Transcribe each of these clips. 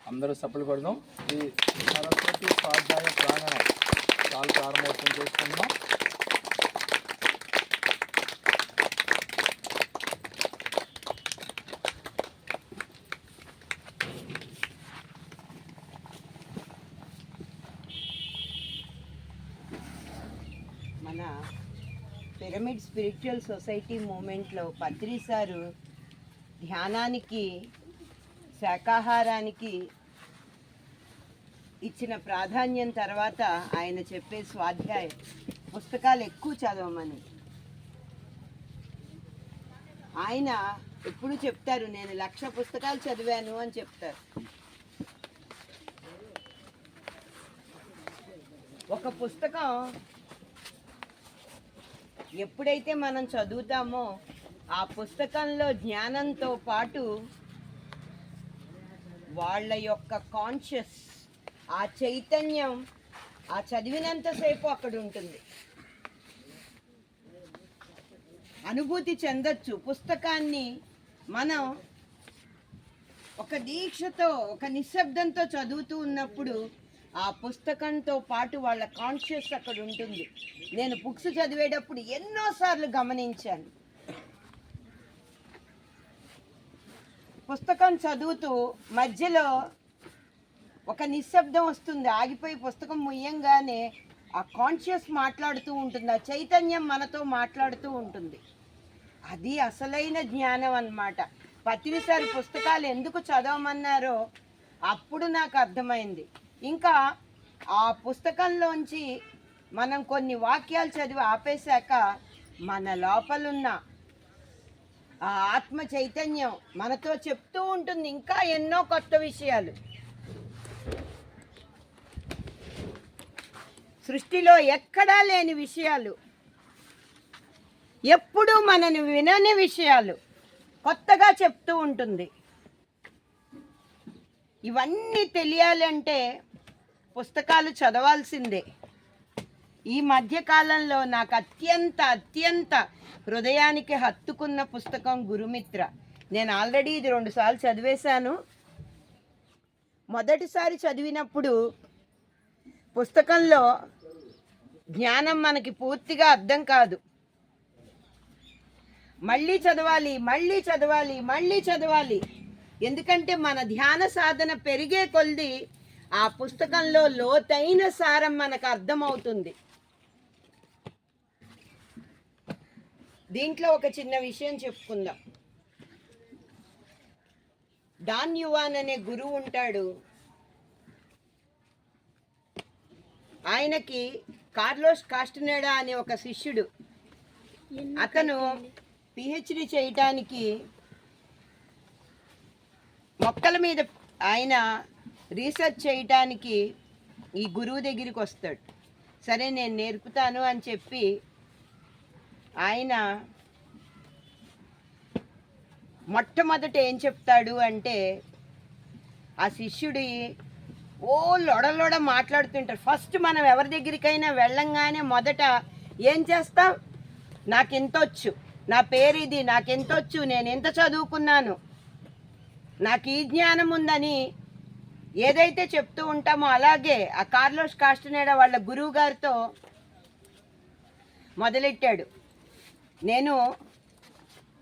అందరూ సపోర్ట్ కొడదాం. ఈ సరస్వతి స్వాధ్యాయ ప్రాంగణం చాలా ప్రారంభోత్సవం చేసుకుంటున్నాం. మన పిరమిడ్ స్పిరిచువల్ సొసైటీ మూమెంట్లో పత్రి సారు ధ్యానానికి శాకాహారానికి ఇచ్చిన ప్రాధాన్యం తర్వాత ఆయన చెప్పే స్వాధ్యాయం పుస్తకాలు ఎక్కువ చదవమని. ఆయన ఎప్పుడు చెప్తారు, నేను 1,00,000 పుస్తకాలు చదివాను అని చెప్తారు. ఒక పుస్తకం ఎప్పుడైతే మనం చదువుతామో ఆ పుస్తకంలో జ్ఞానంతో పాటు వాళ్ళ యొక్క కాన్షియస్, ఆ చైతన్యం ఆ చదివినంతసేపు అక్కడ ఉంటుంది. అనుభూతి చెందొచ్చు. పుస్తకాన్ని మనం ఒక దీక్షతో, ఒక నిశ్శబ్దంతో చదువుతూ ఉన్నప్పుడు ఆ పుస్తకంతో పాటు వాళ్ళ కాన్షియస్ అక్కడ ఉంటుంది. నేను బుక్స్ చదివేటప్పుడు ఎన్నోసార్లు గమనించాను. పుస్తకం చదువుతూ మధ్యలో ఒక నిశ్శబ్దం వస్తుంది, ఆగిపోయి పుస్తకం ముయ్యంగానే ఆ కాన్షియస్ మాట్లాడుతూ ఉంటుంది, ఆ చైతన్యం మనతో మాట్లాడుతూ ఉంటుంది. అది అసలైన జ్ఞానం అన్నమాట. పత్రి సార్ పుస్తకాలు ఎందుకు చదవమన్నారో అప్పుడు నాకు అర్థమైంది. ఇంకా ఆ పుస్తకంలోంచి మనం కొన్ని వాక్యాలు చదివి ఆపేశాక మన లోపలున్న ఆ ఆత్మ చైతన్యం మనతో చెప్తూ ఉంటుంది ఇంకా ఎన్నో కొత్త విషయాలు. సృష్టిలో ఎక్కడా లేని విషయాలు, ఎప్పుడూ మనని వినని విషయాలు కొత్తగా చెప్తూ ఉంటుంది. ఇవన్నీ తెలియాలంటే పుస్తకాలు చదవాల్సిందే. ఈ మధ్యకాలంలో నాకు అత్యంత హృదయానికి హత్తుకున్న పుస్తకం గురుమిత్ర. నేను ఆల్రెడీ ఇది 2 సార్లు చదివేశాను. మొదటిసారి చదివినప్పుడు పుస్తకంలో జ్ఞానం మనకి పూర్తిగా అర్థం కాదు. మళ్ళీ చదవాలి. ఎందుకంటే మన ధ్యాన సాధన పెరిగే కొలది ఆ పుస్తకంలో లోతైన సారం మనకు అర్థమవుతుంది. దీంట్లో ఒక చిన్న విషయం చెప్పుకుందాం. డాన్ యువాన్ అనే గురువు ఉంటాడు. ఆయనకి కార్లోస్ కాస్టనేడా అనే ఒక శిష్యుడు. అతను పిహెచ్డి చేయటానికి మొక్కల మీద ఆయన రీసెర్చ్ చేయటానికి ఈ గురువు దగ్గరికి వస్తాడు. సరే నేను నేర్పుతాను అని చెప్పి ఆయన మొట్టమొదట ఏం చెప్తాడు అంటే, ఆ శిష్యుడి లొడ మాట్లాడుతుంటారు. ఫస్ట్ మనం ఎవరి దగ్గరికైనా వెళ్ళంగానే మొదట ఏం చేస్తాం, నాకెంతొచ్చు, నా పేరు ఇది, నాకెంతొచ్చు, నేను ఎంత చదువుకున్నాను, నాకు ఈ జ్ఞానం ఉందని ఏదైతే చెప్తూ ఉంటామో అలాగే ఆ కార్లోస్ కాస్టనేడా వాళ్ళ గురువు గారితో మొదలెట్టాడు. నేను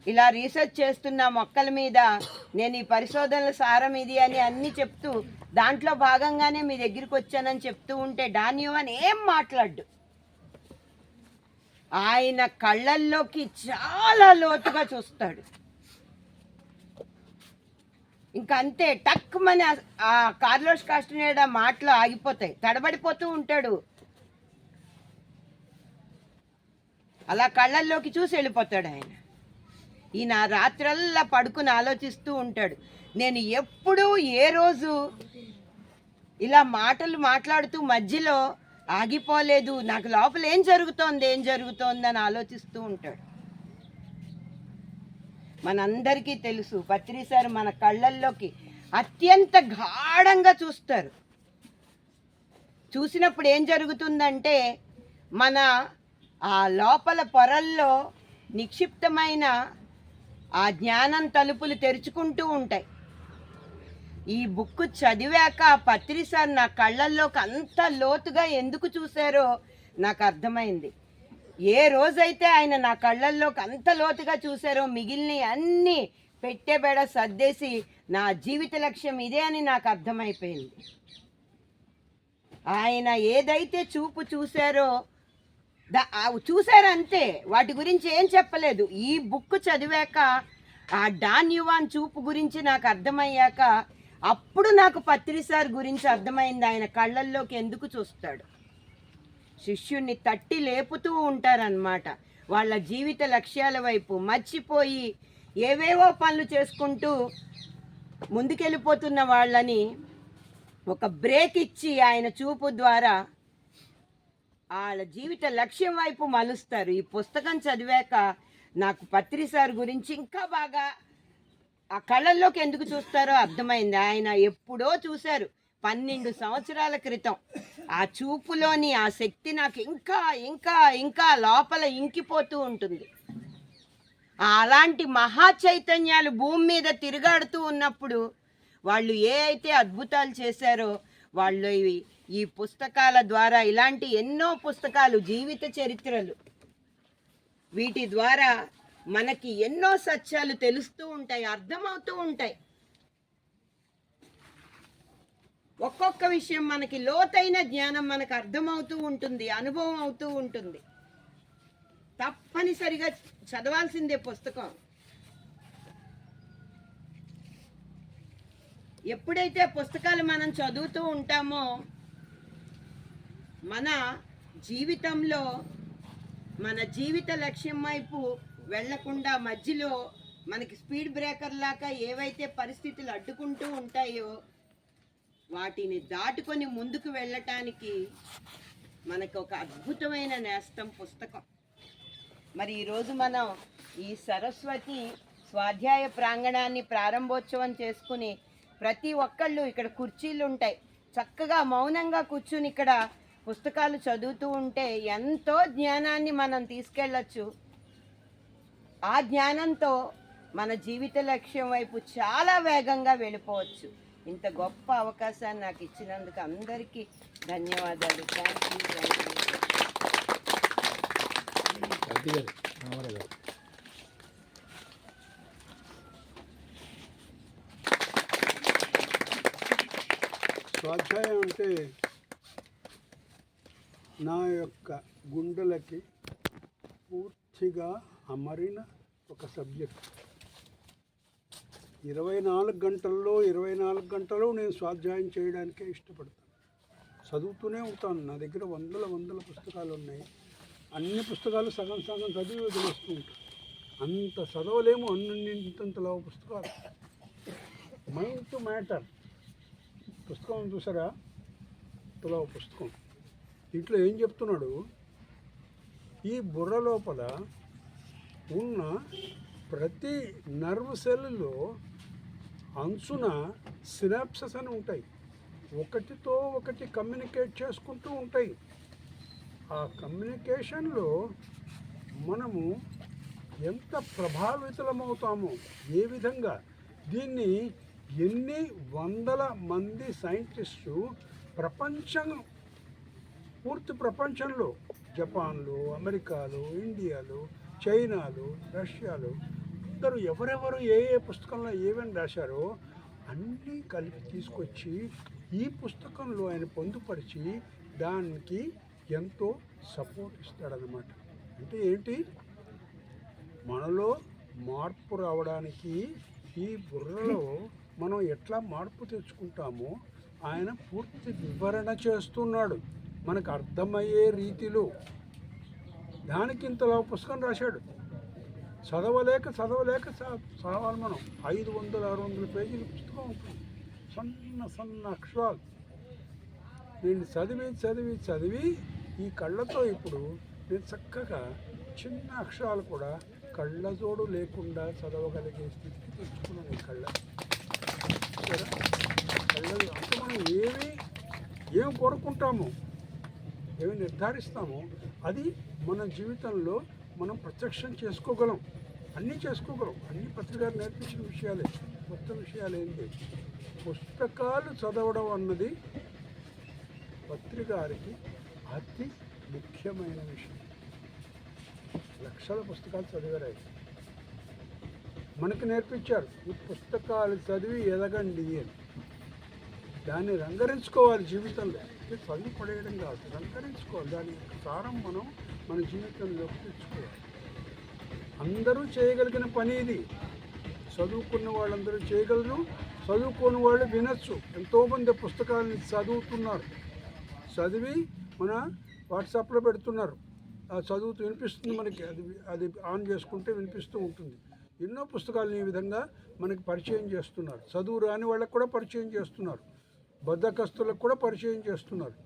ఇలా రీసెర్చ్ చేస్తున్న మొక్కల మీద, నేను ఈ పరిశోధనల సారం ఇది అని అన్నీ చెప్తూ దాంట్లో భాగంగానే మీ దగ్గరికి వచ్చానని చెప్తూ ఉంటే డాన్ యువాన్ ఏం మాట్లాడు. ఆయన కళ్ళల్లోకి చాలా లోతుగా చూస్తాడు. ఇంకంతే, టక్కుమని ఆ కార్లోస్ కాస్టనేడా మాటలు ఆగిపోతాయి, తడబడిపోతూ ఉంటాడు. అలా కళ్ళల్లోకి చూసి వెళ్ళిపోతాడు ఆయన. ఈయన రాత్రల్లా పడుకుని ఆలోచిస్తూ ఉంటాడు, నేను ఎప్పుడూ ఏ రోజు ఇలా మాటలు మాట్లాడుతూ మధ్యలో ఆగిపోలేదు, నాకు లోపల ఏం జరుగుతోంది అని ఆలోచిస్తూ ఉంటాడు. మనందరికీ తెలుసు పత్రి సార్ మన కళ్ళల్లోకి అత్యంత గాఢంగా చూస్తారు. చూసినప్పుడు ఏం జరుగుతుందంటే మన ఆ లోపల పొరల్లో నిక్షిప్తమైన ఆ జ్ఞానం తలుపులు తెరుచుకుంటూ ఉంటాయి. ఈ బుక్ చదివాక పత్రి సార్ నా కళ్ళల్లోకి అంత లోతుగా ఎందుకు చూశారో నాకు అర్థమైంది. ఏ రోజైతే ఆయన నా కళ్ళల్లోకి అంత లోతుగా చూశారో మిగిలిన అన్నీ పెట్టెబెడ సర్దేసి నా జీవిత లక్ష్యం ఇదే అని నాకు అర్థమైపోయింది. ఆయన ఏదైతే చూపు చూశారో చూశారంతే, వాటి గురించి ఏం చెప్పలేదు. ఈ బుక్ చదివాక ఆ డాన్ యువాన్ చూపు గురించి నాకు అర్థమయ్యాక అప్పుడు నాకు పత్రి సార్ గురించి అర్థమైంది. ఆయన కళ్ళల్లోకి ఎందుకు చూస్తాడు, శిష్యుణ్ణి తట్టి లేపుతూ ఉంటారన్నమాట. వాళ్ళ జీవిత లక్ష్యాల వైపు మర్చిపోయి ఏవేవో పనులు చేసుకుంటూ ముందుకెళ్ళిపోతున్న వాళ్ళని ఒక బ్రేక్ ఇచ్చి ఆయన చూపు ద్వారా వాళ్ళ జీవిత లక్ష్యం వైపు మలుస్తారు. ఈ పుస్తకం చదివాక నాకు పత్రి సార్ గురించి ఇంకా బాగా ఆ కళ్ళల్లోకి ఎందుకు చూస్తారో అర్థమైంది. ఆయన ఎప్పుడో చూశారు 12 సంవత్సరాల క్రితం. ఆ చూపులోని ఆ శక్తి నాకు ఇంకా ఇంకా ఇంకా లోపల ఇంకిపోతూ ఉంటుంది. అలాంటి మహా చైతన్యాలు భూమి మీద తిరుగాడుతూ ఉన్నప్పుడు వాళ్ళు ఏ అయితే అద్భుతాలు చేశారో వాళ్ళు ఈ పుస్తకాల ద్వారా, ఇలాంటి ఎన్నో పుస్తకాలు, జీవిత చరిత్రలు, వీటి ద్వారా మనకి ఎన్నో సత్యాలు తెలుస్తూ ఉంటాయి, అర్థమవుతూ ఉంటాయి. ఒక్కొక్క విషయం మనకి లోతైన జ్ఞానం మనకు అర్థమవుతూ ఉంటుంది, అనుభవం అవుతూ ఉంటుంది. తప్పనిసరిగా చదవాల్సిందే పుస్తకం. ఎప్పుడైతే పుస్తకాలు మనం చదువుతూ ఉంటామో మన జీవితంలో మన జీవిత లక్ష్యం వైపు వెళ్లకుండా మధ్యలో మనకి స్పీడ్ బ్రేకర్ లాగా ఏవైతే పరిస్థితులు అడ్డుకుంటూ ఉంటాయో వాటిని దాటుకొని ముందుకు వెళ్ళటానికి మనకు ఒక అద్భుతమైన నేస్తం పుస్తకం. మరి ఈరోజు మనం ఈ సరస్వతి స్వాధ్యాయ ప్రాంగణాన్ని ప్రారంభోత్సవం చేసుకుని ప్రతి ఒక్కళ్ళు ఇక్కడ కుర్చీలు ఉంటాయి, చక్కగా మౌనంగా కూర్చుని ఇక్కడ పుస్తకాలు చదువుతూ ఉంటే ఎంతో జ్ఞానాన్ని మనం తీసుకెళ్ళచ్చు. ఆ జ్ఞానంతో మన జీవిత లక్ష్యం వైపు చాలా వేగంగా వెళ్ళిపోవచ్చు. ఇంత గొప్ప అవకాశాన్ని నాకు ఇచ్చినందుకు అందరికీ ధన్యవాదాలు. Thank you. స్వాధ్యాయం అంటే నా యొక్క గుండెలకి పూర్తిగా అమరిన ఒక సబ్జెక్ట్. 24 గంటలు నేను స్వాధ్యాయం చేయడానికే ఇష్టపడతాను. చదువుతూనే ఉంటాను. నా దగ్గర వందల పుస్తకాలు ఉన్నాయి. అన్ని పుస్తకాలు సగం చదివి వదిలేస్తూ ఉంటాను. అంత చదవలేము, అన్నింతంతలో పుస్తకాలు. మైండ్ టు మ్యాటర్ పుస్తకం చూసారా, తులవ పుస్తకం. దీంట్లో ఏం చెప్తున్నాడు, ఈ బుర్ర లోపల ఉన్న ప్రతి నర్వ్ సెల్లో అంచున సినాప్సెస్ అని ఉంటాయి. ఒకటితో ఒకటి కమ్యూనికేట్ చేసుకుంటూ ఉంటాయి. ఆ కమ్యూనికేషన్లో మనము ఎంత ప్రభావితులమవుతామో, ఏ విధంగా దీన్ని ఎన్ని వందల మంది సైంటిస్టు పూర్తి ప్రపంచంలో, జపాన్లో, అమెరికాలో, ఇండియాలో, చైనాలో, రష్యాలో అందరూ ఎవరెవరు ఏ పుస్తకంలో ఏమేమి రాశారో అన్నీ కలిపి తీసుకొచ్చి ఈ పుస్తకంలో ఆయన పొందుపరిచి దానికి ఎంతో సపోర్ట్ ఇస్తాడనమాట. అంటే ఏంటి, మనలో మార్పు రావడానికి ఈ బుర్రలో మనం ఎట్లా మార్పు తెచ్చుకుంటామో ఆయన పూర్తి వివరణ చేస్తున్నాడు మనకు అర్థమయ్యే రీతిలో. దానికి ఇంతలో పుస్తకం రాశాడు. చదవలేక చదవాలి మనం. 500-600 పేజీల పుస్తకం ఉంటుంది. సన్న అక్షరాలు. నేను చదివి ఈ కళ్ళతో ఇప్పుడు నేను చక్కగా చిన్న అక్షరాలు కూడా కళ్ళజోడు లేకుండా చదవగలిగే స్థితికి తెచ్చుకున్నాను. ఈ కళ్ళ అంటే మనం ఏం కోరుకుంటామో, ఏమి నిర్ధారిస్తామో అది మన జీవితంలో మనం ప్రత్యక్షం చేసుకోగలం. అన్నీ పత్రిక గారు నేర్పించిన విషయాలే. కొత్త విషయాలు ఏంటి? పుస్తకాలు చదవడం అన్నది పత్రికారికి అతి ముఖ్యమైన విషయం. లక్షల పుస్తకాలు చదివారు. మనకు నేర్పించారు ఈ పుస్తకాలు చదివి ఎదగండి అని. దాన్ని రంగరించుకోవాలి జీవితంలో. చదువు పడేయడం కాదు, రంగరించుకోవాలి. దాని యొక్క సారం మనం మన జీవితంలోకి తెచ్చుకోవాలి. అందరూ చేయగలిగిన పని ఇది. చదువుకున్న వాళ్ళందరూ చేయగలరు, చదువుకోని వాళ్ళు వినొచ్చు. ఎంతోమంది పుస్తకాలని చదువుతున్నారు, చదివి మన వాట్సాప్లో పెడుతున్నారు. ఆ చదువుతూ వినిపిస్తుంది మనకి, అది ఆన్ చేసుకుంటే వినిపిస్తూ ఉంటుంది. ఎన్నో పుస్తకాలను ఈ విధంగా మనకి పరిచయం చేస్తున్నారు. చదువు రాని వాళ్ళకు కూడా పరిచయం చేస్తున్నారు, బద్ధకస్తులకు కూడా పరిచయం చేస్తున్నారు.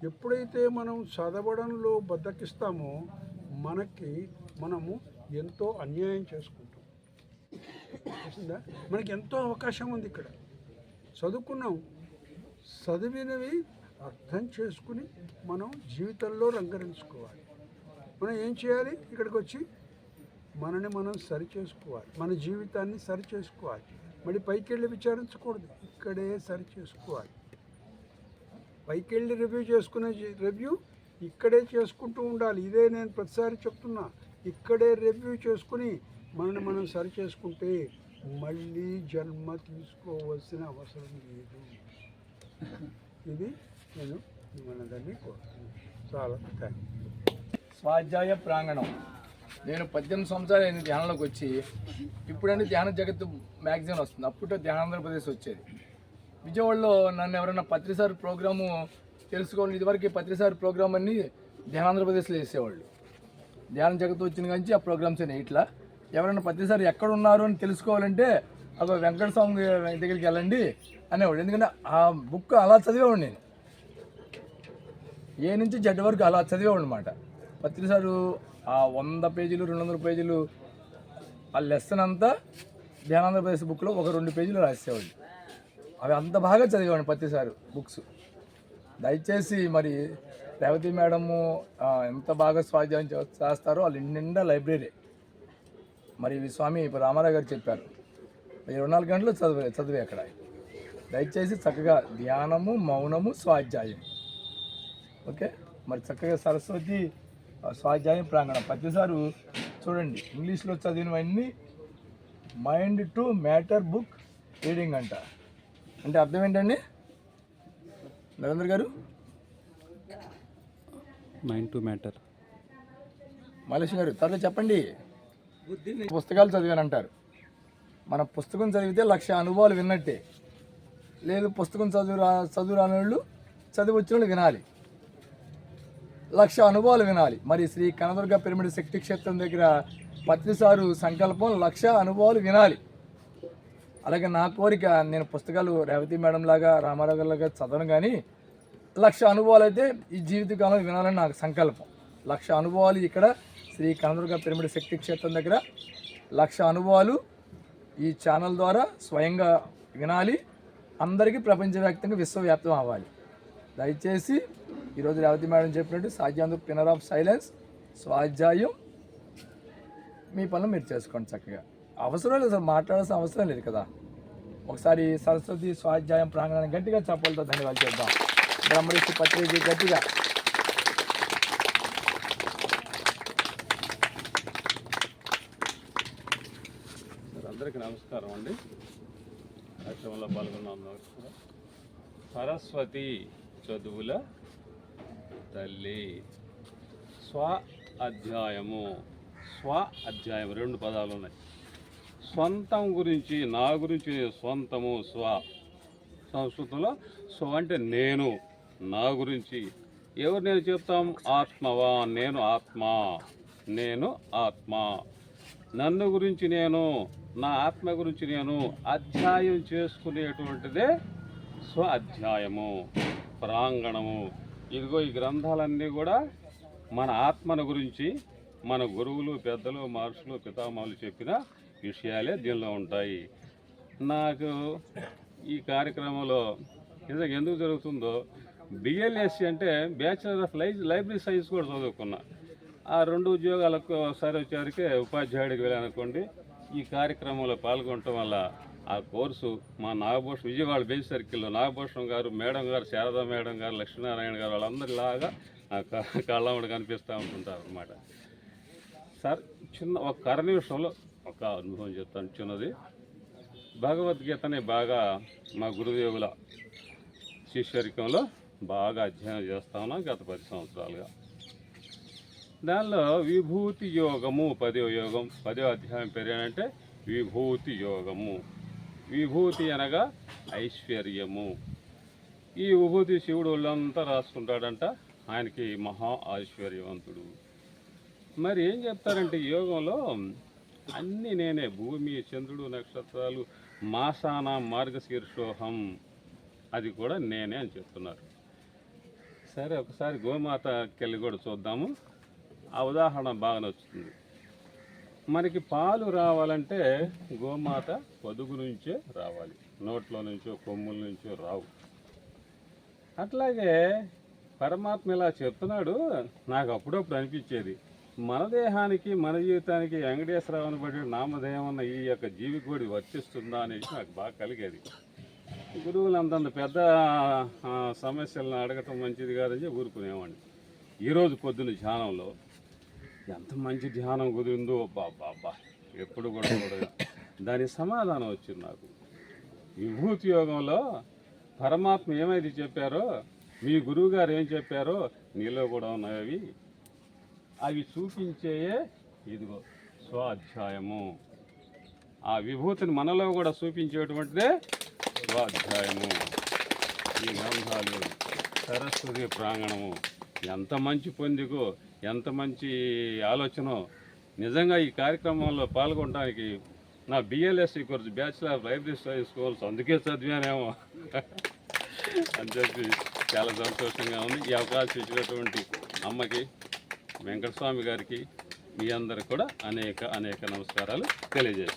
ఎప్పుడైతే మనం చదవడంలో బద్ధకిస్తామో మనము ఎంతో అన్యాయం చేసుకుంటాం. తెలిసిందా? మనకి ఎంతో అవకాశం ఉంది ఇక్కడ. చదువుకున్నాం, చదివినవి అర్థం చేసుకుని మనం జీవితంలో రంగరించుకోవాలి. మనం ఏం చేయాలి? ఇక్కడికి వచ్చి మనని మనం సరి చేసుకోవాలి, మన జీవితాన్ని సరి చేసుకోవాలి. మళ్ళీ పైకి వెళ్ళి విచారించకూడదు, ఇక్కడే సరి చేసుకోవాలి. పైకి వెళ్ళి రివ్యూ చేసుకునే రివ్యూ ఇక్కడే చేసుకుంటూ ఉండాలి. ఇదే నేను ప్రతిసారి చెప్తున్నా, ఇక్కడే రివ్యూ చేసుకుని మనని మనం సరి చేసుకుంటే మళ్ళీ జన్మ తీసుకోవాల్సిన అవసరం లేదు. ఇది నేను మిమ్మల్ని కోరుతున్నాను. చాలా థ్యాంక్ యూ. స్వాధ్యాయ ప్రాంగణం. నేను 18 సంవత్సరాలు అయిన ధ్యానంలోకి వచ్చి, ఇప్పుడంటే ధ్యాన జగత్తు మ్యాగజైన్ వస్తుంది. అప్పుడు ధ్యానాంధ్రప్రదేశ్ వచ్చేది. విజయవాడలో నన్ను ఎవరైనా పత్రిసారి ప్రోగ్రాము తెలుసుకోవాలి, ఇదివరకు పత్రిసారి ప్రోగ్రామ్ అన్ని ధ్యానాంధ్రప్రదేశ్లో వేసేవాళ్ళు. ధ్యాన జగత్తు వచ్చిన కానీ ఆ ప్రోగ్రామ్స్ అయినా ఇట్లా ఎవరైనా పత్రిసారి ఎక్కడ ఉన్నారు అని తెలుసుకోవాలంటే అదో వెంకట స్వామి దగ్గరికి వెళ్ళండి అనేవాళ్ళు. ఎందుకంటే ఆ బుక్ అలా చదివేవాడు నేను, ఏ నుంచి జడ్ వరకు అలా చదివేవాడు అనమాట. పత్రిసారు ఆ 100 పేజీలు 200 పేజీలు ఆ లెసన్ అంతా ధ్యానాంధ్రప్రదేశ్ బుక్లో ఒక 2 పేజీలు రాసేవాళ్ళు. అవి అంత బాగా చదివేవాడిని పత్రిసారు బుక్స్. దయచేసి మరి రేవతి మేడము ఎంత బాగా స్వాధ్యాయం చేస్తారో వాళ్ళ నిండా లైబ్రరీ. మరి స్వామి ఇప్పుడు రామారావు గారు చెప్పారు 24 గంటలు చదివే అక్కడ. దయచేసి చక్కగా ధ్యానము, మౌనము, స్వాధ్యాయం. ఓకే, మరి చక్కగా సరస్వతి స్వాధ్యాయం ప్రాంగణం. ప్రతిసారి చూడండి, ఇంగ్లీష్లో చదివినవన్నీ mind to matter book reading అంట. అంటే అర్థం ఏంటండి నరేంద్ర గారు? Mind to matter. మలేష్ గారు త్వరలో చెప్పండి. పుస్తకాలు చదివానంటారు. మన పుస్తకం చదివితే 1,00,000 అనుభవాలు విన్నట్టే. లేదు పుస్తకం చదువు రాని వాళ్ళు చదివి వచ్చిన వాళ్ళు వినాలి, 1,00,000 అనుభవాలు వినాలి. మరి శ్రీ కనదుర్గ పిరమిడ్ శక్తి క్షేత్రం దగ్గర పత్రిసారు సంకల్పం 1,00,000 అనుభవాలు వినాలి. అలాగే నా కోరిక, నేను పుస్తకాలు రేవతి మేడం లాగా రామారావు గారు లాగా చదవను, కానీ 1,00,000 అనుభవాలు అయితే ఈ జీవితకాలంలో వినాలని నాకు సంకల్పం. 1,00,000 అనుభవాలు ఇక్కడ శ్రీ కనదుర్గ పిరమిడ్ శక్తి క్షేత్రం దగ్గర 1,00,000 అనుభవాలు ఈ ఛానల్ ద్వారా స్వయంగా వినాలి. అందరికీ ప్రపంచవ్యాప్తంగా విశ్వవ్యాప్తం అవ్వాలి. దయచేసి ఈరోజు రేవతి మేడం చెప్పినట్టు సాధ్యాంధ్ర పిన్నర్ ఆఫ్ సైలెన్స్, స్వాధ్యాయం, మీ పనులు మీరు చేసుకోండి చక్కగా. అవసరం లేదు, అసలు మాట్లాడాల్సిన అవసరం లేదు కదా. ఒకసారి సరస్వతి స్వాధ్యాయం ప్రాంగణాన్ని గట్టిగా చప్పలతో ధన్యవాదాలు చేద్దాం. బ్రహ్మరిషి పత్రిక గట్టిగా. అందరికీ నమస్కారం అండి. కార్యక్రమంలో పాల్గొన్న అందరికీ కూడా సరస్వతి చదువుల తల్లి. స్వ అధ్యాయము, స్వ అధ్యాయం 2 పదాలు ఉన్నాయి. స్వంతం గురించి, నా గురించి, స్వంతము స్వ. సంస్కృతంలో స్వ అంటే నేను, నా గురించి. ఎవరు నేను చెప్తాం? ఆత్మవా, నేను ఆత్మ, నేను ఆత్మ. నన్ను గురించి నేను, నా ఆత్మ గురించి నేను అధ్యాయం చేసుకునేటువంటిదే స్వ అధ్యాయము, ప్రాంగణము. ఇదిగో ఈ గ్రంథాలన్నీ కూడా మన ఆత్మను గురించి మన గురువులు, పెద్దలు, మహర్షులు, పితామహులు చెప్పిన విషయాలే దీనిలో ఉంటాయి. నాకు ఈ కార్యక్రమంలో నిజంగా ఎందుకు జరుగుతుందో, బిఎల్ఎస్సి అంటే బ్యాచిలర్ ఆఫ్ లైబ్రరీ సైన్స్ కూడా చదువుకున్నా. ఆ 2 ఉద్యోగాలకు ఒకసారి వచ్చేసరికి ఉపాధ్యాయుడికి వెళ్ళానుకోండి, ఈ కార్యక్రమంలో పాల్గొనటం వల్ల ఆ కోర్సు మా నాగభూషణం విజయవాడ బెంచ్ సర్కిల్లో నాగభూషణం గారు, మేడం గారు, శారదా మేడం గారు, లక్ష్మీనారాయణ గారు వాళ్ళందరిలాగా కళ్ళమ్మడి కనిపిస్తూ ఉంటుంటారు అనమాట. సార్ ఒక అర నిమిషంలో ఒక అనుభవం చెప్తాను చిన్నది. భగవద్గీతని బాగా మా గురుదేవుల శిష్యరికంలో బాగా అధ్యయనం చేస్తా ఉన్నాం గత 10 సంవత్సరాలుగా. దానిలో విభూతి యోగము 10వ యోగం, 10వ అధ్యాయం పేరు ఏంటంటే విభూతి యోగము. విభూతి అనగా ఐశ్వర్యము. ఈ విభూతి శివుడు వాళ్ళంతా రాసుకుంటాడంట, ఆయనకి మహా ఐశ్వర్యవంతుడు. మరి ఏం చెప్తారంటే ఈ యోగంలో అన్నీ నేనే, భూమి, చంద్రుడు, నక్షత్రాలు, మాసాన మార్గశీర్షోహం, అది కూడా నేనే అని చెప్తున్నారు. సరే ఒకసారి గోమాతకి వెళ్ళి కూడా చూద్దాము. ఆ ఉదాహరణ బాగా నచ్చుతుంది. మనకి పాలు రావాలంటే గోమాత పొదుగు నుంచే రావాలి, నోట్లో నుంచో కొమ్ముల నుంచో రావు. అట్లాగే పరమాత్మ ఇలా చెప్తున్నాడు. నాకు అప్పుడప్పుడు అనిపించేది, మన దేహానికి మన జీవితానికి వెంకటేశ్వరరావు బట్టి నామధేయమన్న ఈ యొక్క జీవికోడి వర్తిస్తుందా అనేసి నాకు బాగా కలిగేది. గురువులు అంతంత పెద్ద సమస్యలను అడగటం మంచిది కాదని ఊరుకునేవాడిని. ఈరోజు పొద్దున్న ధ్యానంలో ఎంత మంచి ధ్యానం కుదిరిందో, బాబా ఎప్పుడు కూడా దానికి సమాధానం వచ్చింది నాకు. విభూతి యోగంలో పరమాత్మ ఏమైతే చెప్పారో, మీ గురువు గారు ఏం చెప్పారో నీలో కూడా ఉన్నాయి. అవి చూపించేయే ఇదిగో స్వాధ్యాయము. ఆ విభూతిని మనలో కూడా చూపించేటువంటిదే స్వాధ్యాయము. ఈ గ్రంథాలు, సరస్వతి ప్రాంగణము ఎంత మంచి పొందికో, ఎంత మంచి ఆలోచనో. నిజంగా ఈ కార్యక్రమంలో పాల్గొనడానికి నా BLSc course, bachelor of library science course అందుకే చదివానేమో అని చెప్పి చాలా సంతోషంగా ఉంది. ఈ అవకాశం ఇచ్చినటువంటి అమ్మకి, వెంకటస్వామి గారికి, మీ అందరికి కూడా అనేక నమస్కారాలు తెలియజేస్తున్నాను.